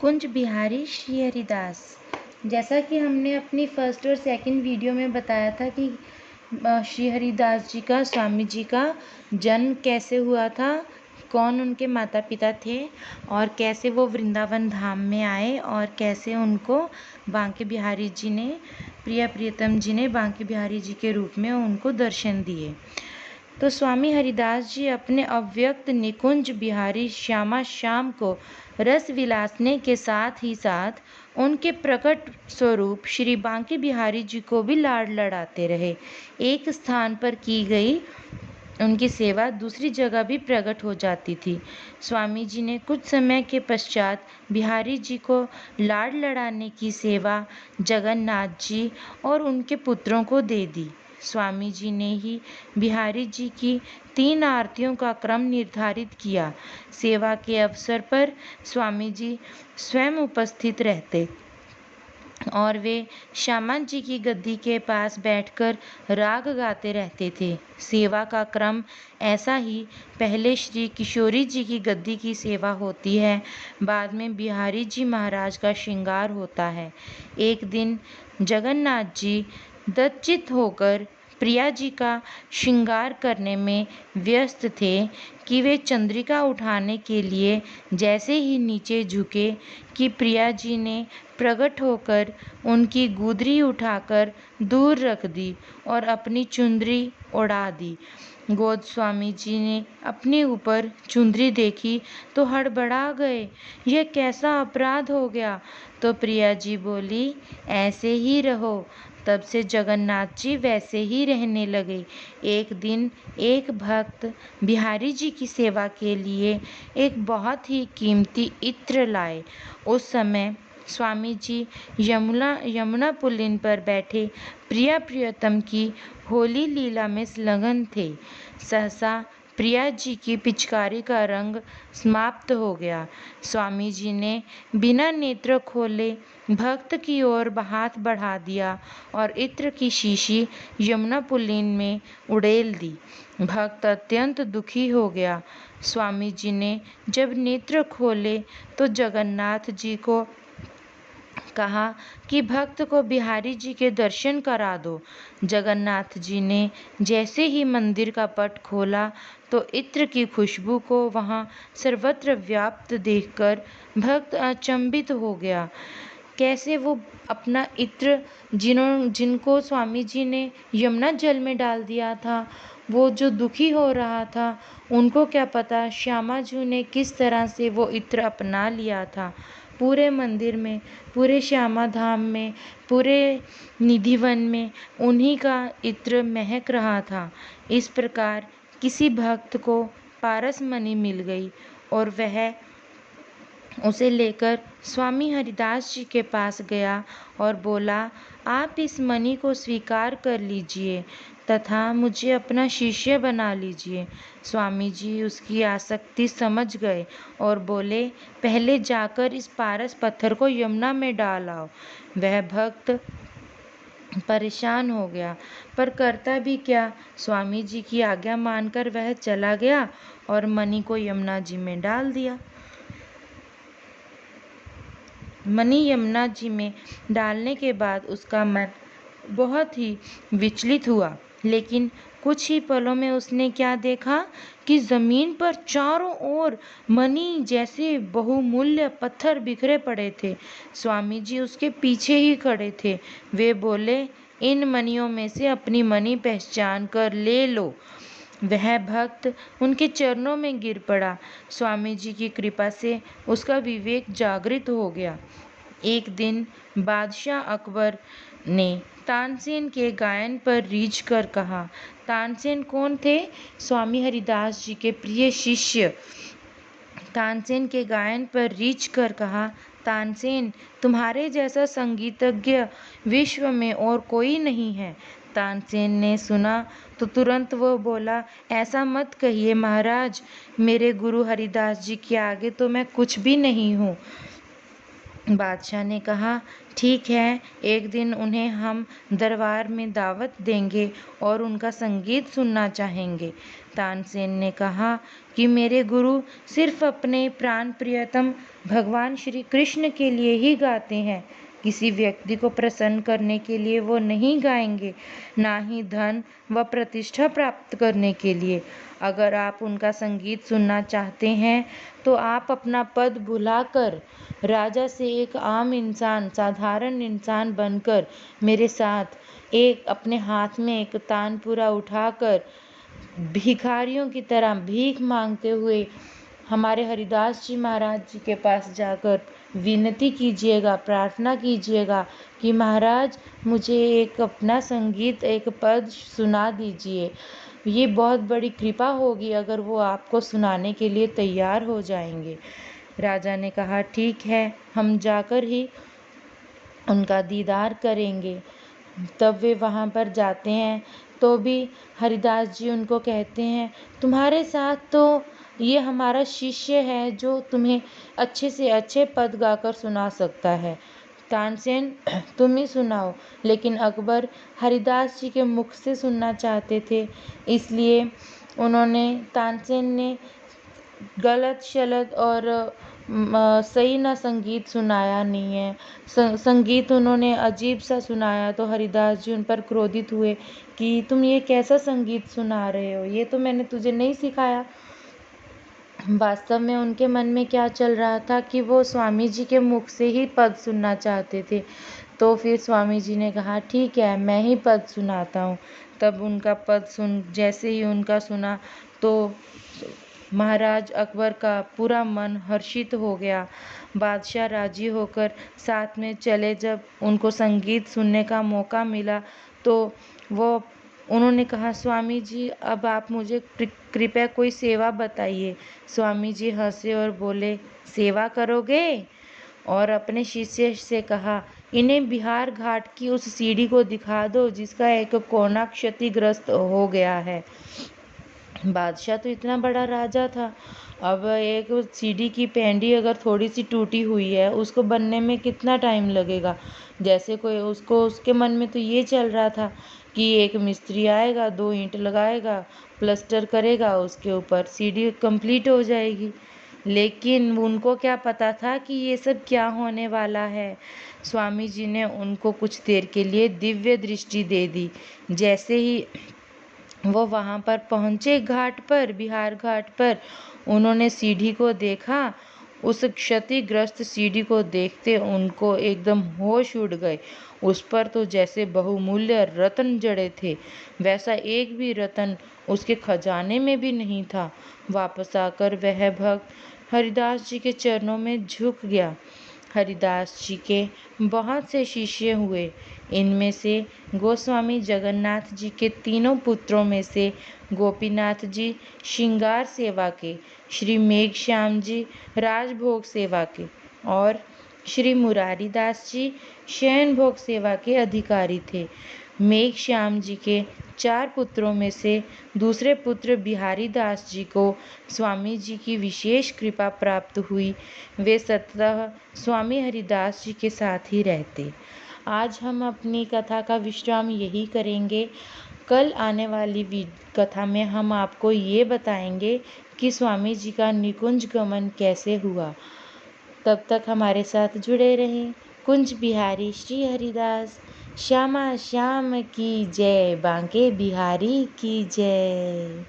कुंज बिहारी श्री हरिदास। जैसा कि हमने अपनी फर्स्ट और सेकंड वीडियो में बताया था कि श्री हरिदास जी का, स्वामी जी का जन्म कैसे हुआ था, कौन उनके माता पिता थे और कैसे वो वृंदावन धाम में आए और कैसे उनको बांके बिहारी जी ने, प्रियतम जी ने बांके बिहारी जी के रूप में उनको दर्शन दिए। तो स्वामी हरिदास जी अपने अव्यक्त निकुंज बिहारी श्यामा श्याम को रस विलासने के साथ ही साथ उनके प्रकट स्वरूप श्री बांके बिहारी जी को भी लाड लड़ाते रहे। एक स्थान पर की गई उनकी सेवा दूसरी जगह भी प्रकट हो जाती थी। स्वामी जी ने कुछ समय के पश्चात बिहारी जी को लाड लड़ाने की सेवा जगन्नाथ जी और उनके पुत्रों को दे दी। स्वामी जी ने ही बिहारी जी की 3 आरतियों का क्रम निर्धारित किया। सेवा के अवसर पर स्वामी जी स्वयं उपस्थित रहते और वे श्यामा जी की गद्दी के पास बैठकर राग गाते रहते थे। सेवा का क्रम ऐसा ही, पहले श्री किशोरी जी की गद्दी की सेवा होती है, बाद में बिहारी जी महाराज का श्रृंगार होता है। एक दिन जगन्नाथ जी दत्तचित्त होकर प्रिया जी का श्रृंगार करने में व्यस्त थे कि वे चंद्रिका उठाने के लिए जैसे ही नीचे झुके कि प्रिया जी ने प्रकट होकर उनकी गुदरी उठाकर दूर रख दी और अपनी चुंदरी उड़ा दी। गोद स्वामी जी ने अपने ऊपर चुंदरी देखी तो हड़बड़ा गए, यह कैसा अपराध हो गया। तो प्रिया जी बोली, ऐसे ही रहो। तब से जगन्नाथ जी वैसे ही रहने लगे। एक दिन एक भक्त बिहारी जी की सेवा के लिए एक बहुत ही कीमती इत्र लाए। उस समय स्वामी जी यमुना पुलिन पर बैठे प्रियतम की होली लीला में संलग्न थे। सहसा प्रिया जी की पिचकारी का रंग समाप्त हो गया। स्वामी जी ने बिना नेत्र खोले भक्त की ओर हाथ बढ़ा दिया और इत्र की शीशी यमुना पुलिन में उड़ेल दी। भक्त अत्यंत दुखी हो गया। स्वामी जी ने जब नेत्र खोले तो जगन्नाथ जी को कहा कि भक्त को बिहारी जी के दर्शन करा दो। जगन्नाथ जी ने जैसे ही मंदिर का पट खोला तो इत्र की खुशबू को वहां सर्वत्र व्याप्त देखकर भक्त अचंभित हो गया। कैसे वो अपना इत्र जिनको स्वामी जी ने यमुना जल में डाल दिया था, वो जो दुखी हो रहा था, उनको क्या पता श्यामा जी ने किस तरह से वो इत्र अपना लिया था। पूरे मंदिर में, पूरे श्यामा धाम में, पूरे निधिवन में उन्हीं का इत्र महक रहा था। इस प्रकार किसी भक्त को पारस मणि मिल गई और वह उसे लेकर स्वामी हरिदास जी के पास गया और बोला, आप इस मणि को स्वीकार कर लीजिए तथा मुझे अपना शिष्य बना लीजिए। स्वामी जी उसकी आसक्ति समझ गए और बोले, पहले जाकर इस पारस पत्थर को यमुना में डाल आओ। वह भक्त परेशान हो गया, पर करता भी क्या। स्वामी जी की आज्ञा मानकर वह चला गया और मणि को यमुना जी में डाल दिया। मणि यमुना जी में डालने के बाद उसका मन बहुत ही विचलित हुआ, लेकिन कुछ ही पलों में उसने क्या देखा कि जमीन पर चारों ओर मणि जैसे बहुमूल्य पत्थर बिखरे पड़े थे। स्वामी जी उसके पीछे ही खड़े थे। वे बोले, इन मणियों में से अपनी मणि पहचान कर ले लो। वह भक्त उनके चरणों में गिर पड़ा। स्वामी जी की कृपा से उसका विवेक जागृत हो गया। एक दिन बादशाह अकबर ने तानसेन के गायन पर रीझ कर कहा। तानसेन कौन थे? स्वामी हरिदास जी के प्रिय शिष्य। तानसेन के गायन पर रीझ कर कहा, तानसेन, तुम्हारे जैसा संगीतज्ञ विश्व में और कोई नहीं है। तानसेन ने सुना तो तुरंत वो बोला, ऐसा मत कहिए महाराज, मेरे गुरु हरिदास जी के आगे तो मैं कुछ भी नहीं हूँ। बादशाह ने कहा, ठीक है, एक दिन उन्हें हम दरबार में दावत देंगे और उनका संगीत सुनना चाहेंगे। तानसेन ने कहा कि मेरे गुरु सिर्फ अपने प्राण प्रियतम भगवान श्री कृष्ण के लिए ही गाते हैं, किसी व्यक्ति को प्रसन्न करने के लिए वो नहीं गाएंगे, ना ही धन व प्रतिष्ठा प्राप्त करने के लिए। अगर आप उनका संगीत सुनना चाहते हैं तो आप अपना पद भुलाकर राजा से एक आम इंसान, साधारण इंसान बनकर मेरे साथ एक अपने हाथ में एक तानपुरा उठाकर भिखारियों की तरह भीख मांगते हुए हमारे हरिदास जी महाराज जी के पास जाकर विनती कीजिएगा, प्रार्थना कीजिएगा कि महाराज मुझे एक अपना संगीत, एक पद सुना दीजिए। ये बहुत बड़ी कृपा होगी अगर वो आपको सुनाने के लिए तैयार हो जाएंगे। राजा ने कहा ठीक है, हम जाकर ही उनका दीदार करेंगे। तब वे वहाँ पर जाते हैं तो भी हरिदास जी उनको कहते हैं, तुम्हारे साथ तो ये हमारा शिष्य है जो तुम्हें अच्छे से अच्छे पद गाकर सुना सकता है। तानसेन तुम ही सुनाओ। लेकिन अकबर हरिदास जी के मुख से सुनना चाहते थे, इसलिए उन्होंने, तानसेन ने गलत शलत और सही ना संगीत सुनाया नहीं है। संगीत उन्होंने अजीब सा सुनाया तो हरिदास जी उन पर क्रोधित हुए कि तुम ये कैसा संगीत सुना रहे हो, ये तो मैंने तुझे नहीं सिखाया। वास्तव में उनके मन में क्या चल रहा था कि वो स्वामी जी के मुख से ही पद सुनना चाहते थे। तो फिर स्वामी जी ने कहा ठीक है, मैं ही पद सुनाता हूँ। तब उनका पद जैसे ही उनका सुना तो महाराज अकबर का पूरा मन हर्षित हो गया। बादशाह राजी होकर साथ में चले। जब उनको संगीत सुनने का मौका मिला तो उन्होंने कहा स्वामी जी अब आप मुझे कृपया कोई सेवा बताइए। स्वामी जी हंसे और बोले सेवा करोगे? और अपने शिष्य से कहा इन्हें बिहार घाट की उस सीढ़ी को दिखा दो जिसका एक कोना क्षतिग्रस्त हो गया है। बादशाह तो इतना बड़ा राजा था, अब एक सीढ़ी की पेंडी अगर थोड़ी सी टूटी हुई है उसको बनने में कितना टाइम लगेगा। जैसे कोई उसके मन में तो ये चल रहा था कि एक मिस्त्री आएगा, 2 ईंट लगाएगा, प्लास्टर करेगा, उसके ऊपर सीढ़ी कंप्लीट हो जाएगी। लेकिन उनको क्या पता था कि ये सब क्या होने वाला है। स्वामी जी ने उनको कुछ देर के लिए दिव्य दृष्टि दे दी। जैसे ही वो वहाँ पर पहुँचे घाट पर, बिहार घाट पर, उन्होंने सीढ़ी को देखा। उस क्षतिग्रस्त सीढ़ी को देखते उनको एकदम होश उड़ गए। उस पर तो जैसे बहुमूल्य रत्न जड़े थे, वैसा एक भी रत्न उसके खजाने में भी नहीं था। वापस आकर वह भक्त हरिदास जी के चरणों में झुक गया। हरिदास जी के बहुत से शिष्य हुए। इनमें से गोस्वामी जगन्नाथ जी के 3 पुत्रों में से गोपीनाथ जी श्रृंगार सेवा के, श्री मेघश्याम जी राजभोग सेवा के और श्री मुरारी दास जी शयन भोग सेवा के अधिकारी थे। मेघश्याम जी के 4 पुत्रों में से दूसरे पुत्र बिहारी दास जी को स्वामी जी की विशेष कृपा प्राप्त हुई। वे सततः स्वामी हरिदास जी के साथ ही रहते। आज हम अपनी कथा का विश्राम यही करेंगे। कल आने वाली कथा में हम आपको ये बताएंगे कि स्वामी जी का निकुंज गमन कैसे हुआ। तब तक हमारे साथ जुड़े रहें। कुंज बिहारी श्री हरिदास श्यामा श्याम की जय, बांके बिहारी की जय।